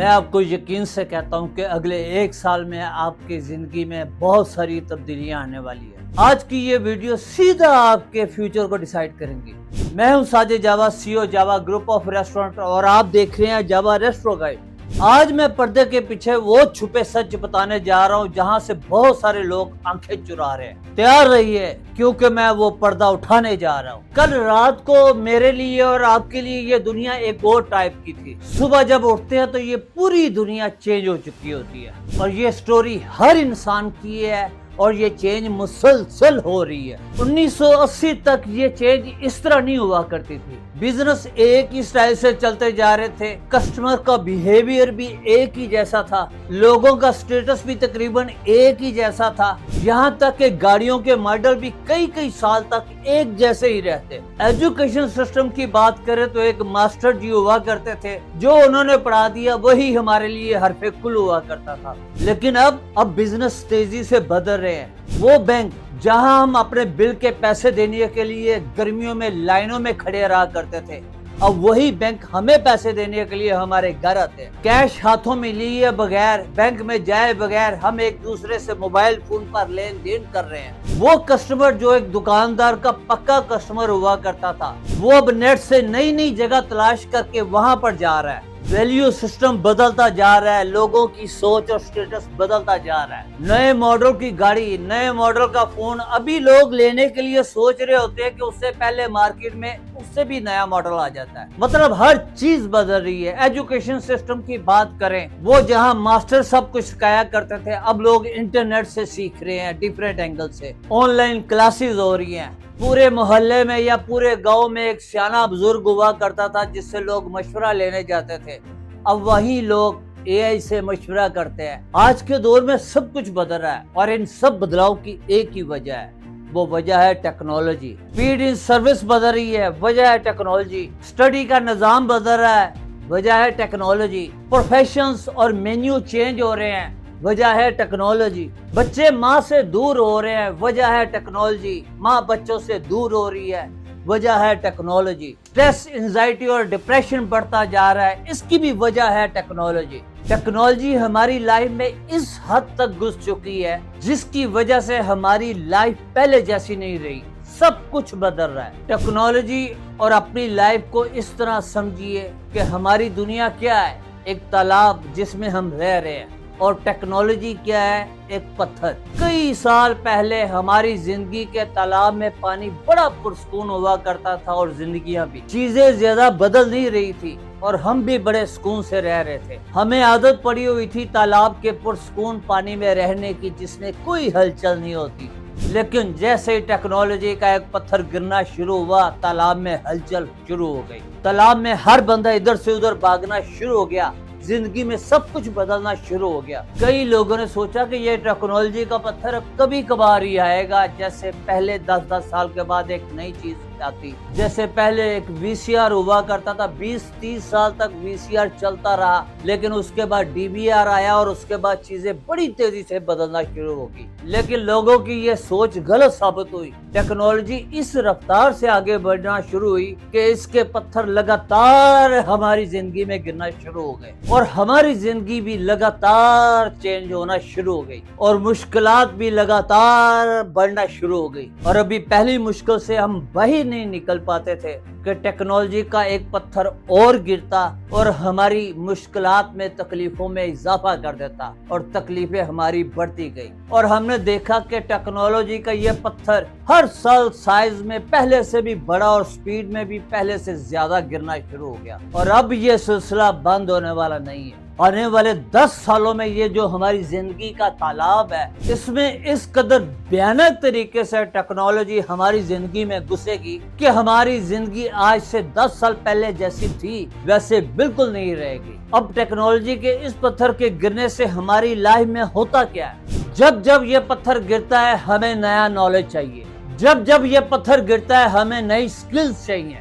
میں آپ کو یقین سے کہتا ہوں کہ اگلے 1 سال میں آپ کی زندگی میں بہت ساری تبدیلیاں آنے والی ہیں۔ آج کی یہ ویڈیو سیدھا آپ کے فیوچر کو ڈیسائیڈ کریں گی۔ میں ہوں ساجد جاوا، CEO Java group of restaurant, اور آپ دیکھ رہے ہیں جاوا ریسٹورو گائیڈ۔ آج میں پردے کے پیچھے وہ چھپے سچ بتانے جا رہا ہوں جہاں سے بہت سارے لوگ آنکھیں چرا رہے ہیں۔ تیار رہیے کیونکہ میں وہ پردہ اٹھانے جا رہا ہوں۔ کل رات کو میرے لیے اور آپ کے لیے یہ دنیا ایک اور ٹائپ کی تھی۔ صبح جب اٹھتے ہیں تو یہ پوری دنیا چینج ہو چکی ہوتی ہے، اور یہ سٹوری ہر انسان کی ہے، اور یہ چینج مسلسل ہو رہی ہے۔ 1980 تک یہ چینج اس طرح نہیں ہوا کرتی تھی۔ بزنس ایک ہی سٹائل سے چلتے جا رہے تھے، کسٹمر کا بیہیویئر بھی ایک ہی جیسا تھا، لوگوں کا سٹیٹس بھی تقریباً ایک ہی جیسا تھا، یہاں تک کہ گاڑیوں کے ماڈل بھی کئی سال تک ایک جیسے ہی رہتے۔ ایجوکیشن سسٹم کی بات کریں تو ایک ماسٹر جی ہوا کرتے تھے، جو انہوں نے پڑھا دیا وہی ہمارے لیے حرف کل ہوا کرتا تھا۔ لیکن اب بزنس تیزی سے بدل رہے ہیں۔ وہ بینک جہاں ہم اپنے بل کے پیسے دینے کے لیے گرمیوں میں لائنوں میں کھڑے رہا کرتے تھے، اب وہی بینک ہمیں پیسے دینے کے لیے ہمارے گھر آتے ہیں۔ کیش ہاتھوں میں لیے بغیر، بینک میں جائے بغیر ہم ایک دوسرے سے موبائل فون پر لین دین کر رہے ہیں۔ وہ کسٹمر جو ایک دکاندار کا پکا کسٹمر ہوا کرتا تھا، وہ اب نیٹ سے نئی جگہ تلاش کر کے وہاں پر جا رہا ہے۔ ویلیو سسٹم بدلتا جا رہا ہے، لوگوں کی سوچ اور سٹیٹس بدلتا جا رہا ہے۔ نئے ماڈل کی گاڑی، نئے ماڈل کا فون ابھی لوگ لینے کے لیے سوچ رہے ہوتے ہیں کہ اس سے پہلے مارکیٹ میں اس سے بھی نیا ماڈل آ جاتا ہے۔ مطلب ہر چیز بدل رہی ہے۔ ایجوکیشن سسٹم کی بات کریں، وہ جہاں ماسٹر سب کچھ سکھایا کرتے تھے، اب لوگ انٹرنیٹ سے سیکھ رہے ہیں، ڈیفرنٹ اینگل سے آن لائن کلاسز ہو رہی ہیں۔ پورے محلے میں یا پورے گاؤں میں ایک سیانہ بزرگ ہوا کرتا تھا جس سے لوگ مشورہ لینے جاتے تھے، اب وہی لوگ AI سے مشورہ کرتے ہیں۔ آج کے دور میں سب کچھ بدل رہا ہے، اور ان سب بدلاؤ کی ایک ہی وجہ ہے، وہ وجہ ہے ٹیکنالوجی۔ اسپیڈ ان سروس بدل رہی ہے، وجہ ہے ٹیکنالوجی۔ اسٹڈی کا نظام بدل رہا ہے، وجہ ہے ٹیکنالوجی۔ پروفیشنز اور مینیو چینج ہو رہے ہیں، وجہ ہے ٹیکنالوجی۔ بچے ماں سے دور ہو رہے ہیں، وجہ ہے ٹیکنالوجی۔ ماں بچوں سے دور ہو رہی ہے، وجہ ہے ٹیکنالوجی۔ سٹریس، انزائٹی اور ڈپریشن بڑھتا جا رہا ہے، اس کی بھی وجہ ہے ٹیکنالوجی۔ ٹیکنالوجی ہماری لائف میں اس حد تک گھس چکی ہے جس کی وجہ سے ہماری لائف پہلے جیسی نہیں رہی، سب کچھ بدل رہا ہے۔ ٹیکنالوجی اور اپنی لائف کو اس طرح سمجھیے کہ ہماری دنیا کیا ہے؟ ایک تالاب جس میں ہم رہ رہے ہیں، اور ٹیکنالوجی کیا ہے؟ ایک پتھر۔ کئی سال پہلے ہماری زندگی کے تالاب میں پانی بڑا پرسکون ہوا کرتا تھا، اور زندگیاں بھی، چیزیں زیادہ بدل نہیں رہی تھی، اور ہم بھی بڑے سکون سے رہ رہے تھے۔ ہمیں عادت پڑی ہوئی تھی تالاب کے پرسکون پانی میں رہنے کی، جس میں کوئی ہلچل نہیں ہوتی۔ لیکن جیسے ٹیکنالوجی کا ایک پتھر گرنا شروع ہوا، تالاب میں ہلچل شروع ہو گئی۔ تالاب میں ہر بندہ ادھر سے ادھر بھاگنا شروع ہو گیا، زندگی میں سب کچھ بدلنا شروع ہو گیا۔ کئی لوگوں نے سوچا کہ یہ ٹیکنالوجی کا پتھر اب کبھی کبھار ہی آئے گا، جیسے پہلے 10 سال کے بعد ایک نئی چیز آتی، جیسے پہلے ایک VCR ہوا کرتا تھا، 20-30 سال تک VCR چلتا رہا، لیکن اس کے بعد DVR آیا، اور اس کے بعد چیزیں بڑی تیزی سے بدلنا شروع ہو گئی۔ لیکن لوگوں کی یہ سوچ غلط ثابت ہوئی۔ ٹیکنالوجی اس رفتار سے آگے بڑھنا شروع ہوئی کہ اس کے پتھر لگاتار ہماری زندگی میں گرنا شروع ہو گئے، اور ہماری زندگی بھی لگاتار چینج ہونا شروع ہو گئی، اور مشکلات بھی لگاتار بڑھنا شروع ہو گئی۔ اور ابھی پہلی مشکل سے ہم باہر نہیں نکل پاتے تھے کہ ٹیکنالوجی کا ایک پتھر اور گرتا اور ہماری مشکلات میں، تکلیفوں میں اضافہ کر دیتا، اور تکلیفیں ہماری بڑھتی گئی۔ اور ہم نے دیکھا کہ ٹیکنالوجی کا یہ پتھر ہر سال سائز میں پہلے سے بھی بڑا، اور سپیڈ میں بھی پہلے سے زیادہ گرنا شروع ہو گیا، اور اب یہ سلسلہ بند ہونے والا نہیں ہے۔ آنے والے 10 سالوں میں یہ جو ہماری زندگی کا تالاب ہے، اس میں اس قدر بھیانک طریقے سے ٹیکنالوجی ہماری زندگی میں گھسے گی کہ ہماری زندگی آج سے 10 سال پہلے جیسی تھی ویسے بالکل نہیں رہے گی۔ اب ٹیکنالوجی کے اس پتھر کے گرنے سے ہماری لائف میں ہوتا کیا ہے؟ جب یہ پتھر گرتا ہے ہمیں نیا نالج چاہیے، جب یہ پتھر گرتا ہے ہمیں نئی سکلز چاہیے،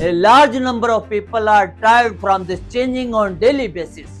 A large number of people are tired from this changing on daily basis।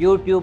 YouTube